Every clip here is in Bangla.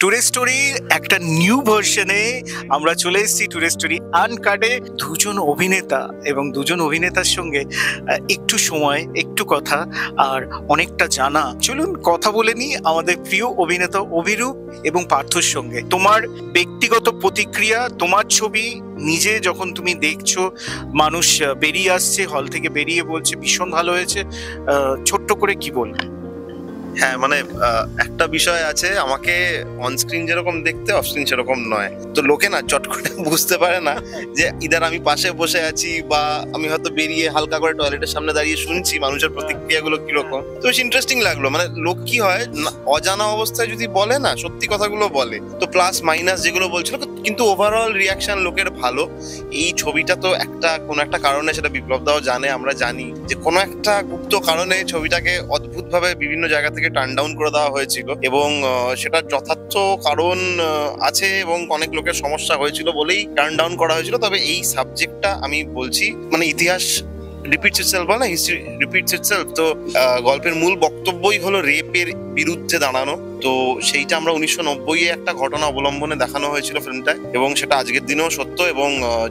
টুডে স্টোরির একটা নিউ ভার্সনে আমরা চলে এসেছি। টুডে স্টোরি আনকাটে দুজন অভিনেতা এবং দুজন অভিনেতার সঙ্গে একটু সময়, একটু কথা আর অনেকটা জানা। চলুন কথা বলে নিই আমাদের প্রিয় অভিনেতা অভিরূপ এবং পার্থর সঙ্গে। তোমার ব্যক্তিগত প্রতিক্রিয়া, তোমার ছবি নিজে যখন তুমি দেখছো, মানুষ বেরিয়ে আসছে হল থেকে, বেরিয়ে বলছে ভীষণ ভালো হয়েছে, ছোট্ট করে কি বলবে? হ্যাঁ, মানে একটা বিষয় আছে, আমাকে অনস্ক্রিন যেরকম দেখতে অফস্ক্রিন সেরকম নয়। তো লোকে না চট করে বুঝতে পারে না যে ইদার আমি পাশে বসে আছি বা আমি হয়তো বেরিয়ে হালকা করে টয়লেটের সামনে দাঁড়িয়ে শুনছি মানুষের প্রতিক্রিয়াগুলো কিরকম। তো বেশ ইন্টারেস্টিং লাগলো। মানে লোক কি হয়, অজানা অবস্থায় যদি বলে না, সত্যি কথাগুলো বলে, তো প্লাস মাইনাস যেগুলো বলছিল, কিন্তু ওভারঅল রিয়াকশন লোকের ভালো। এই ছবিটা তো কোনো একটা কারণে, সেটা বিপ্লব দাও জানে, আমরা জানি যে কোনো একটা গুপ্ত কারণে ছবিটাকে অদ্ভুতভাবে বিভিন্ন জায়গা থেকে টার্ন ডাউন করে দেওয়া হয়েছিল এবং সেটা যথার্থ কারণ আছে এবং অনেক লোকের সমস্যা হয়েছিল বলেই টার্ন ডাউন করা হয়েছিল। তবে এই সাবজেক্টটা আমি বলছি, মানে ইতিহাস রিপিটস ইটসেলফ, বল না, হিস্ট্রি রিপিটস ইটসেলফ। তো গল্পের মূল বক্তব্যই হলো রেপের বিরুদ্ধে দাঁড়ানো। তো সেইটা আমরা 1990-এ একটা ঘটনা অবলম্বনে দেখানো হয়েছিল ফিল্মটায়, এবং সেটা আজকের দিনেও সত্য এবং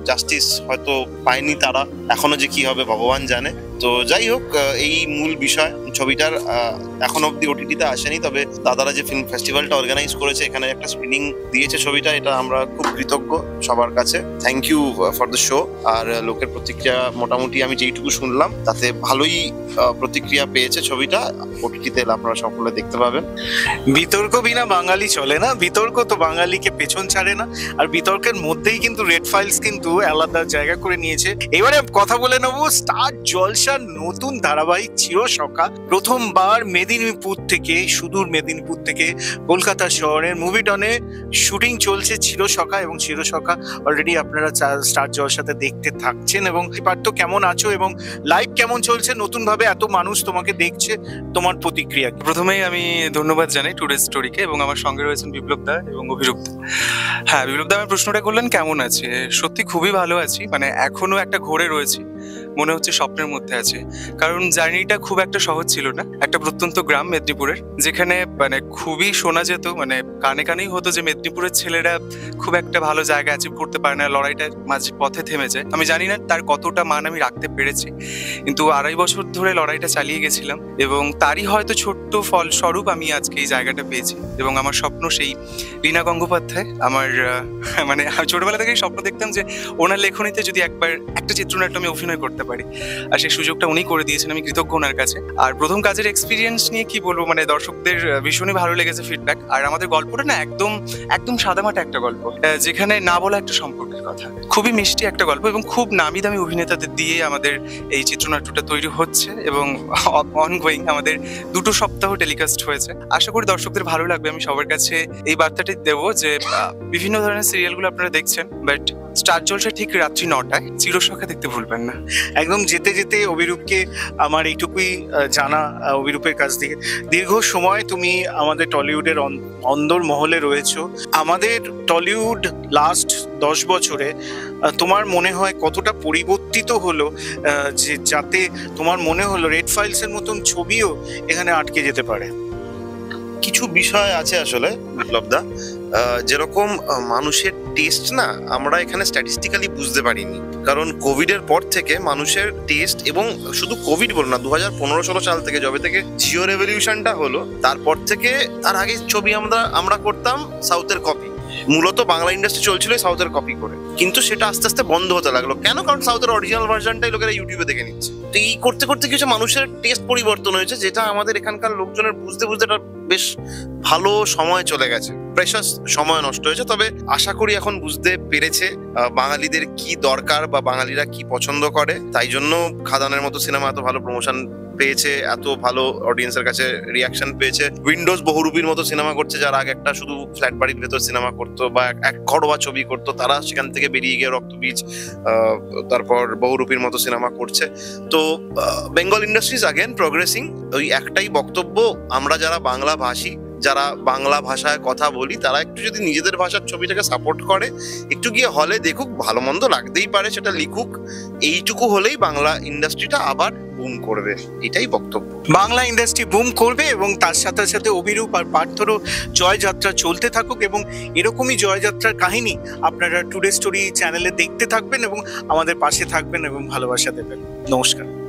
জাস্টিস হয়তো পায়নি তারা, এখনো যে কি হবে ভগবান জানে। তো যাই হোক, এই মূল বিষয়। ছবিটার এখন অব্দি ওটিটিতে আসেনি, তবে দাদারা যে ফিল্ম ফেস্টিভ্যালটা অর্গানাইজ করেছে, এখানে একটা স্ক্রিনিং দিয়েছে ছবিটা, এটা আমরা খুব কৃতজ্ঞ সবার কাছে। Thank you for the show. আর লোকের প্রতিক্রিয়া মোটামুটি আমি যেইটুকু শুনলাম তাতে ভালোই প্রতিক্রিয়া পেয়েছে ছবিটা। ওটিটিতে আপনারা সকলে দেখতে পাবেন। বিতর্ক বিনা বাঙালি চলে না, বিতর্ক তো বাঙালিকে পেছন ছাড়ে না। আর বিতর্কের মধ্যেই কিন্তু রেড ফাইলস কিন্তু আলাদা জায়গা করে নিয়েছে। এবারে কথা বলে নেবো স্টার জলসার নতুন ধারাবাহিক চিরসখা। প্রথমবার মেদিনীপুর থেকে, সুদূর মেদিনীপুর থেকে কলকাতা শহরের মুভিটনে শুটিং চলছে চিরসখা, এবং চিরসখা অলরেডি আপনারা স্টার জলসাতে দেখতে থাকছেন। এবং পার্থ, কেমন আছো এবং লাইভ কেমন চলছে? নতুন ভাবে এত মানুষ তোমাকে দেখছে, তোমার প্রতিক্রিয়া? প্রথমেই আমি ধন্যবাদ জানাই টুডে স্টোরিকে, এবং আমার সঙ্গে রয়েছেন বিপ্লব দা এবং অভিরূপ দা। হ্যাঁ, বিপ্লব দা আমার প্রশ্নটা করলেন কেমন আছে। সত্যি খুবই ভালো আছি, মানে এখনো একটা ঘোরে রয়েছি, মনে হচ্ছে স্বপ্নের মধ্যে আছে। কারণ জার্নিটা খুব একটা সহজ ছিল না। একটা প্রত্যন্ত গ্রাম মেদিনীপুরের, যেখানে মানে খুবই শোনা যেত, মানে কানে কানেই হতো যে মেদিনীপুরের ছেলেরা খুব একটা ভালো জায়গা অ্যাচিভ করতে পারে না, লড়াইটা মাঝে পথে থেমে যায়। আমি জানি না তার কতটা মান আমি রাখতে পেরেছি, কিন্তু 2.5 বছর ধরে লড়াইটা চালিয়ে গেছিলাম, এবং তারই হয়তো ছোট্ট ফলস্বরূপ আমি আজকে এই জায়গাটা পেয়েছি। এবং আমার স্বপ্ন সেই লীনা গঙ্গোপাধ্যায়, আমার মানে ছোটবেলা থেকেই স্বপ্ন দেখতাম যে ওনার লেখনীতে যদি একবার একটা চিত্রনাট্য আমি অভিনয় করতে পারি, আর সেই সুযোগটা উনি করে দিয়েছেন। আমি কৃতজ্ঞ ওনার কাছে। আর প্রথম কাজের এক্সপিরিয়েন্স নিয়ে কি বলবো, মানে দর্শকদের ভীষণই ভালো লেগেছে ফিডব্যাক। আর আমাদের গল্পটা না একদম একদম সাদামাটা একটা গল্প, যেখানে না বলা একটা সম্পর্কের কথা। খুবই মিষ্টি একটা গল্প, এবং খুব নামি দামি অভিনেতাদের দিয়ে আমাদের এই চিত্রনাট্যটা তৈরি হচ্ছে, এবং অনগোয়িং আমাদের 2 সপ্তাহ টেলিকাস্ট হয়েছে। আশা করি দর্শকদের ভালো লাগবে। আমি সবার কাছে এই বার্তাটি দেবো যে বিভিন্ন ধরনের সিরিয়ালগুলো আপনারা দেখছেন, বাট স্টার জলসা ঠিক রাত্রি 9টায় চিরসখা দেখতে ভুলবেন না। একদম যেতে যেতে অভিরূপকে আমার এইটুকুই জানা, অভিরূপের কাছ থেকে দীর্ঘ সময় তুমি আমাদের টলিউডের অন্দর মহলে রয়েছো। আমাদের টলিউড লাস্ট 10 বছরে তোমার মনে হয় কতটা পরিবর্তিত হলো, যে যাতে তোমার মনে হলো রেড ফাইলসের মতন ছবিও এখানে আটকে যেতে পারে? কিছু বিষয় আছে আসলে বিপ্লব দা, যেরকম মানুষের টেস্ট না আমরা এখানে স্ট্যাটিস্টিক্যালি বুঝতে পারিনি। কারণ কোভিডের পর থেকে মানুষের টেস্ট, এবং শুধু কোভিড বলো না, 2015-16 সাল থেকে, যবে থেকে জিও রেভলিউশনটা হলো, তারপর থেকে তার আগে ছবি আমরা করতাম সাউথের কপি। মূলত বাংলা ইন্ডাস্ট্রি চলছিল সাউথের কপি করে, কিন্তু সেটা আস্তে আস্তে বন্ধ হতে লাগলো। কেন? কারণ সাউথের অরিজিনাল ভার্সনটাই লোকেরা ইউটিউবে দেখে নিচ্ছে। তো এই করতে করতে কিছু মানুষের টেস্ট পরিবর্তন হয়েছে, যেটা আমাদের এখানকার লোকজনের বুঝতে এটা বেশ ভালো সময় চলে গেছে, প্রেশাস সময় নষ্ট হয়েছে। তবে আশা করি এখন বুঝতে পেরেছে বাঙালিদের কি দরকার বা বাঙালিরা কি পছন্দ করে। তাই জন্য খাদানের মতো সিনেমা এত ভালো প্রমোশন পেয়েছে, এত ভালো অডিয়েন্সের কাছে রিয়াকশন পেয়েছে। উইন্ডোজ বহুরূপীর মতো সিনেমা করছে, যারা আগে একটা শুধু ফ্ল্যাট বাড়ির ভেতর সিনেমা করতো বা এক ঘরোয়া ছবি করতো, তারা সেখান থেকে বেরিয়ে গিয়ে রক্তবীজ, তারপর বহুরূপীর মতো সিনেমা করছে। তো Bengal industry is again progressing. ওই একটাই বক্তব্য, আমরা যারা বাংলা ভাষী যারা বাংলা ভাষায় কথা বলি তারা একটু যদি নিজেদের ভাষার ছবিটাকে সাপোর্ট করে, একটু গিয়ে হলে দেখুক, ভালো মন্দ লাগতেই পারে, সেটা লিখুক, এইটুকু হলেই বাংলা ইন্ডাস্ট্রিটা আবার বুম করবে, এটাই বক্তব্য। বাংলা ইন্ডাস্ট্রি বুম করবে এবং তার সাথে সাথে অভিরূপ আর পার্থরও জয়যাত্রা চলতে থাকুক, এবং এরকমই জয়যাত্রার কাহিনী আপনারা টুডে স্টোরি চ্যানেলে দেখতে থাকবেন এবং আমাদের পাশে থাকবেন এবং ভালোবাসা দেবেন। নমস্কার।